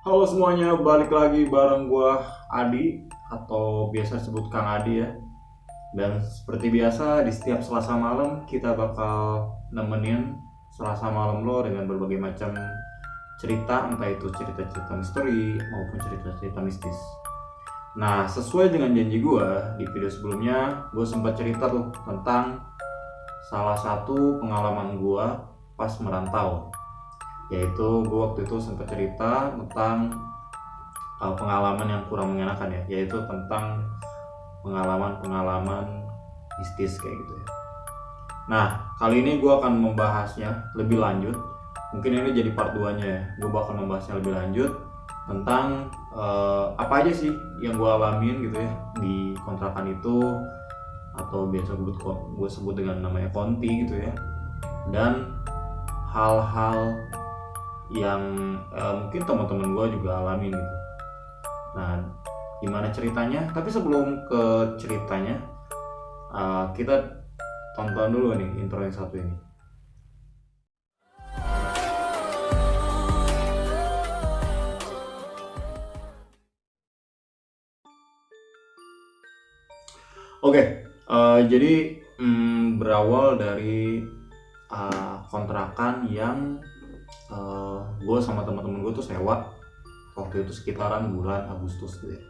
Halo semuanya, balik lagi bareng gua Adi atau biasa disebut Kang Adi ya. Dan seperti biasa di setiap Selasa malam kita bakal nemenin Selasa malam lo dengan berbagai macam cerita, entah itu cerita-cerita misteri maupun cerita-cerita mistis. Nah, sesuai dengan janji gua di video sebelumnya, gue sempat cerita tuh tentang salah satu pengalaman gua pas merantau, yaitu gue waktu itu sempat cerita tentang pengalaman yang kurang mengenakan ya, yaitu tentang pengalaman-pengalaman mistis kayak gitu ya. Nah, kali ini gue akan membahasnya lebih lanjut. Mungkin ini jadi part 2 nya ya. Gue bakal membahasnya lebih lanjut tentang apa aja sih yang gue alamin gitu ya di kontrakan itu, atau biasa gue sebut dengan namanya konti gitu ya. Dan hal-hal yang mungkin teman-teman gue juga alamin gitu. Nah, gimana ceritanya? Tapi sebelum ke ceritanya, kita tonton dulu nih intro yang satu ini. Oke, jadi berawal dari kontrakan yang gue sama teman-teman gue tuh sewa waktu itu sekitaran bulan Agustus gitu ya.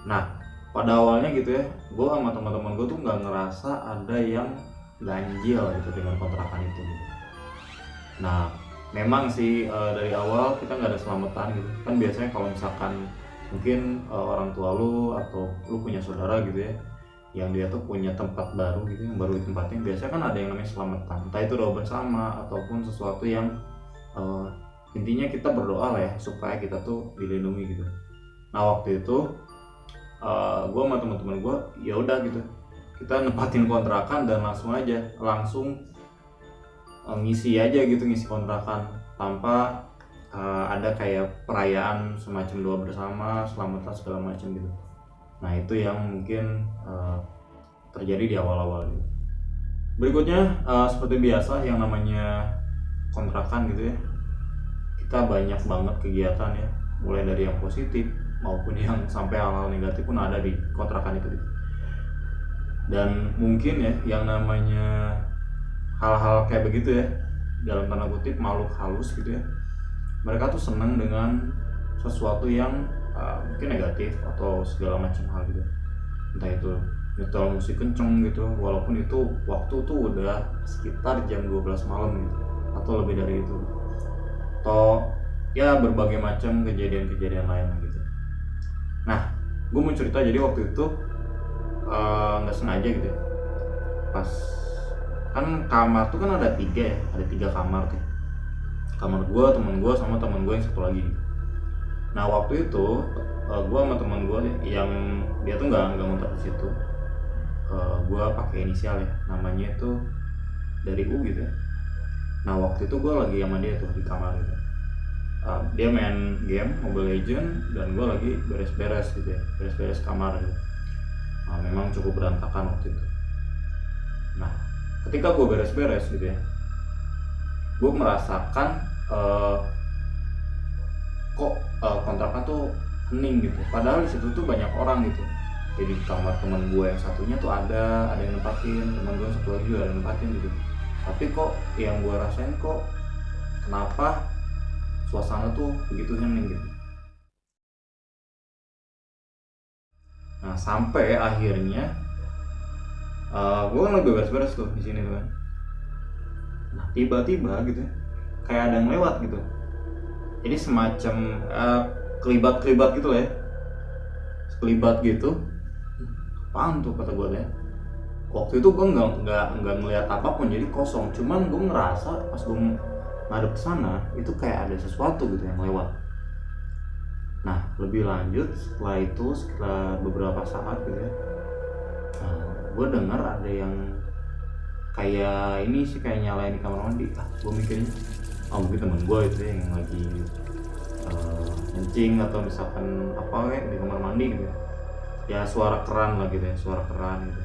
Nah, pada awalnya gitu ya, gue sama teman-teman gue tuh nggak ngerasa ada yang ganjil gitu dengan kontrakan itu gitu. Nah, memang sih dari awal kita nggak ada selamatan gitu. Kan biasanya kalau misalkan mungkin orang tua lu atau lu punya saudara gitu ya, yang dia tuh punya tempat baru gitu, yang baru ditempatin, biasanya kan ada yang namanya selamatan. Entah itu doa bersama ataupun sesuatu yang uh, intinya kita berdoa lah ya supaya kita tuh dilindungi gitu. Nah waktu itu gue sama teman-teman gue ya udah gitu, kita nempatin kontrakan dan langsung ngisi aja gitu, ngisi kontrakan tanpa ada kayak perayaan semacam doa bersama, selamatan segala macam gitu. Nah itu yang mungkin terjadi di awal-awal gitu. Berikutnya seperti biasa yang namanya kontrakan gitu ya, kita banyak banget kegiatan ya, mulai dari yang positif maupun yang sampai hal-hal negatif pun ada di kontrakan itu gitu. Dan mungkin ya yang namanya hal-hal kayak begitu ya, dalam tanda kutip makhluk halus gitu ya, mereka tuh senang dengan sesuatu yang mungkin negatif atau segala macam hal gitu. Entah itu nyetel musik kenceng gitu, walaupun itu waktu tuh udah sekitar jam 12 malam gitu atau lebih dari itu, atau ya berbagai macam kejadian-kejadian lain gitu. Nah, gue mau cerita, jadi waktu itu nggak sengaja gitu ya, pas kan kamar tuh kan ada tiga ya, ada tiga kamar tuh, kamar gue, teman gue, sama teman gue yang satu lagi. Nah waktu itu gue sama teman gue yang dia tuh nggak ngontrak di situ, gue pakai inisial ya, namanya itu dari U gitu ya. Nah waktu itu gue lagi sama dia tuh di kamar gitu, dia main game Mobile Legend dan gue lagi beres-beres gitu ya, beres-beres kamar gitu. Nah, memang cukup berantakan waktu itu. Nah ketika gue beres-beres gitu ya, gue merasakan kok kontrakan tuh hening gitu, padahal di situ tuh banyak orang gitu. Jadi kamar teman gue yang satunya tuh ada yang nempatin, teman gue yang satu lagi juga ada yang nempatin gitu. Tapi kok yang gue rasain, kok kenapa suasana tuh begitu hening gitu. Nah sampai akhirnya gue kan lagi beres-beres tuh di sini tuh kan. Nah tiba-tiba gitu ya, kayak ada yang lewat gitu. Jadi semacam kelibat-kelibat gitu lah ya, sekelibat gitu. Apaan tuh kata gue deh. Waktu itu gue nggak ngeliat apapun, jadi kosong. Cuman gue ngerasa pas gue ngadep sana itu kayak ada sesuatu gitu yang lewat. Nah lebih lanjut setelah itu, setelah beberapa saat gitu ya, gue dengar ada yang kayak ini sih, kayak nyalain di kamar mandi. Gue mikirnya mungkin temen gue itu ya, yang lagi kencing atau misalkan apa kayak di kamar mandi gitu ya, suara keran lah gitu ya, suara keran gitu.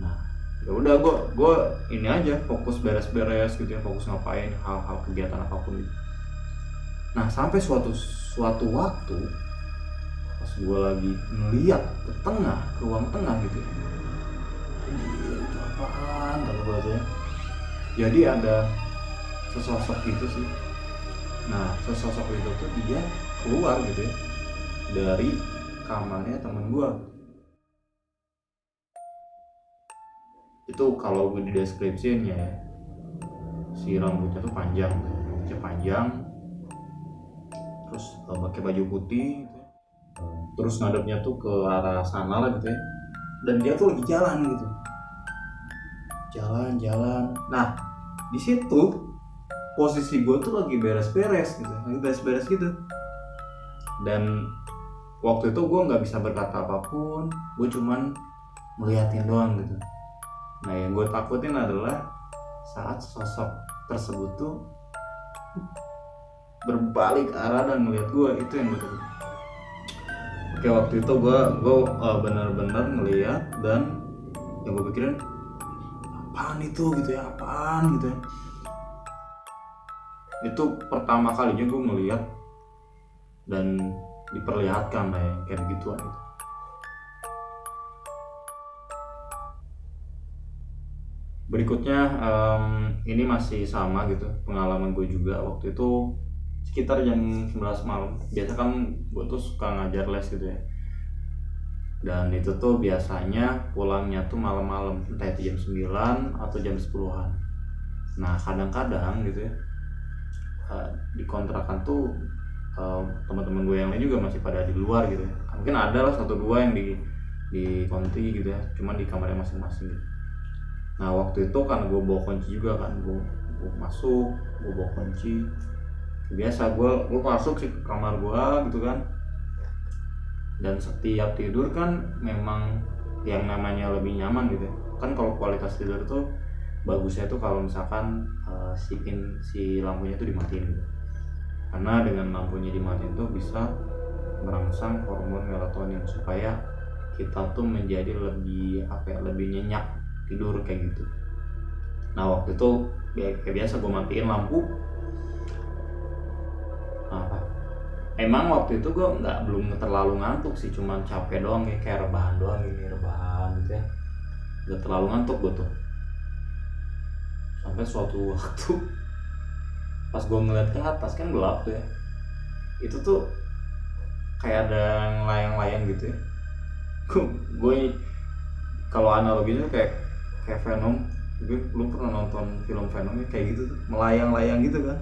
Nah ya udah, gue ini aja fokus beres-beres gitu ya, fokus ngapain hal-hal kegiatan apapun gitu. Nah sampai suatu waktu pas gue lagi ngeliat ke ruang tengah gitu, anjir itu apaan kata gue tuh ya. Jadi ada sesosok gitu sih. Nah sesosok itu tuh dia keluar gitu ya dari kamarnya temen gue. Itu kalau gue di deskripsinya ya, si rambutnya tuh panjang, terus pakai baju putih gitu ya. Terus ngadepnya tuh ke arah sana lah gitu ya, dan dia tuh lagi jalan gitu, jalan. Nah di situ posisi gue tuh lagi beres-beres gitu, dan waktu itu gue nggak bisa berkata apapun, gue cuman ngeliatin doang gitu. Nah yang gue takutin adalah saat sosok tersebut tuh berbalik arah dan ngeliat gue, itu yang gue takut. Oke, waktu itu gue benar-benar ngeliat, dan yang gue pikirin apaan itu gitu ya, apaan gitu ya. Itu pertama kalinya gue ngeliat dan diperlihatkan kayak begituan gitu. Berikutnya ini masih sama gitu pengalaman gue juga. Waktu itu sekitar jam 11 malam. Biasa kan gue tuh suka ngajar les gitu ya, dan itu tuh biasanya pulangnya tuh malam-malam, entah itu jam 9 atau jam 10-an. Nah kadang-kadang gitu ya, di kontrakan tuh teman-teman gue yang lain juga masih pada di luar gitu ya. Mungkin ada lah 1-2 yang di konti gitu ya, cuman di kamarnya masing-masing gitu. Nah waktu itu kan gue bawa kunci juga kan, gue masuk, gue bawa kunci. Biasa gue masuk sih ke kamar gue gitu kan, dan setiap tidur kan memang yang namanya lebih nyaman gitu ya. Kan kalau kualitas tidur tuh bagusnya tuh kalau misalkan si lampunya tuh dimatiin gitu. Karena dengan lampunya dimatiin tuh bisa merangsang hormon melatonin supaya kita tuh menjadi lebih nyenyak tidur kayak gitu. Nah waktu itu kayak biasa gue matiin lampu. Emang waktu itu gue belum terlalu ngantuk sih, cuman capek doang ya, kayak rebahan doang gitu ya. Gak terlalu ngantuk gue tuh. Sampai suatu waktu pas gue ngeliat ke atas kan gelap tuh ya, itu tuh kayak ada layang-layang gitu ya. Gue kalau analoginya kayak Venom. Lu pernah nonton film Venom ya? Kayak gitu tuh, melayang-layang gitu kan.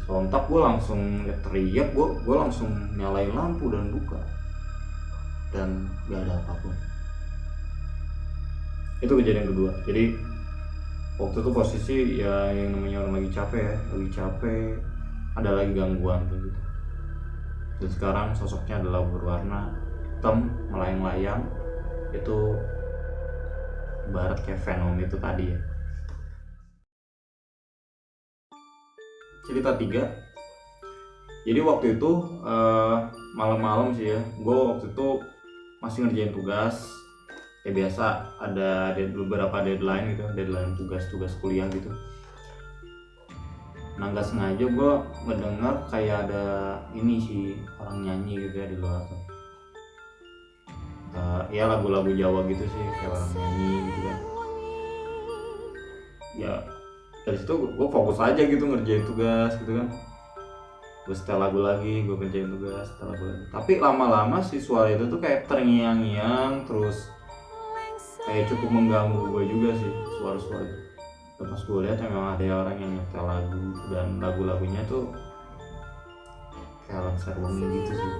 Sontak gue langsung teriak, gue langsung nyalain lampu dan buka, dan gak ada apapun. Itu kejadian kedua. Jadi waktu itu posisi ya yang namanya orang lagi capek, ada lagi gangguan gitu. Dan sekarang sosoknya adalah berwarna hitam melayang-layang, itu ibarat kayak Venom itu tadi ya. Cerita 3. Jadi waktu itu malam-malam sih ya, gue waktu itu masih ngerjain tugas. Kayak biasa ada beberapa deadline gitu, deadline tugas kuliah gitu. Nah gak sengaja gue mendengar kayak ada ini sih, orang nyanyi gitu ya di luar tuh. Ya lagu-lagu Jawa gitu sih, kayak orang nyanyi gitu kan. Ya dari situ gue fokus aja gitu ngerjain tugas gitu kan. Gue setel lagu lagi, gue kerjain tugas, setel lagu lagi. Tapi lama-lama si suara itu tuh kayak terngiang-ngiang, terus kayak cukup mengganggu gue juga sih suara-suara itu. Dan pas gue lihat memang ada orang yang nyetel lagu, dan lagu-lagunya tuh kayak Langsar Wengi gitu sih.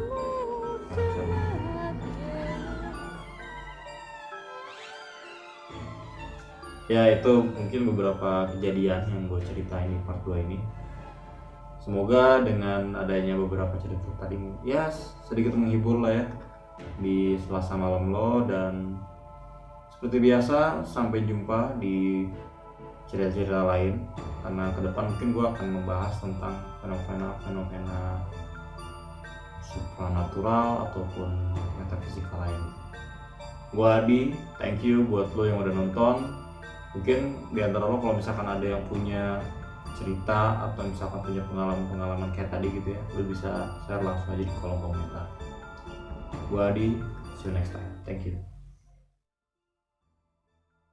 Ya itu mungkin beberapa kejadian yang gue ceritain di part 2 ini. Semoga dengan adanya beberapa cerita tadi ya sedikit menghibur lah ya di Selasa malam lo. Dan seperti biasa sampai jumpa di cerita-cerita lain, karena ke depan mungkin gue akan membahas tentang fenomena supranatural ataupun metafisika lain. Gue Adi, thank you buat lo yang udah nonton. Mungkin di antara lo kalau misalkan ada yang punya cerita atau misalkan punya pengalaman kayak tadi gitu ya, lu bisa share langsung aja di kolom komentar. Gua Adi, see you next time, thank you.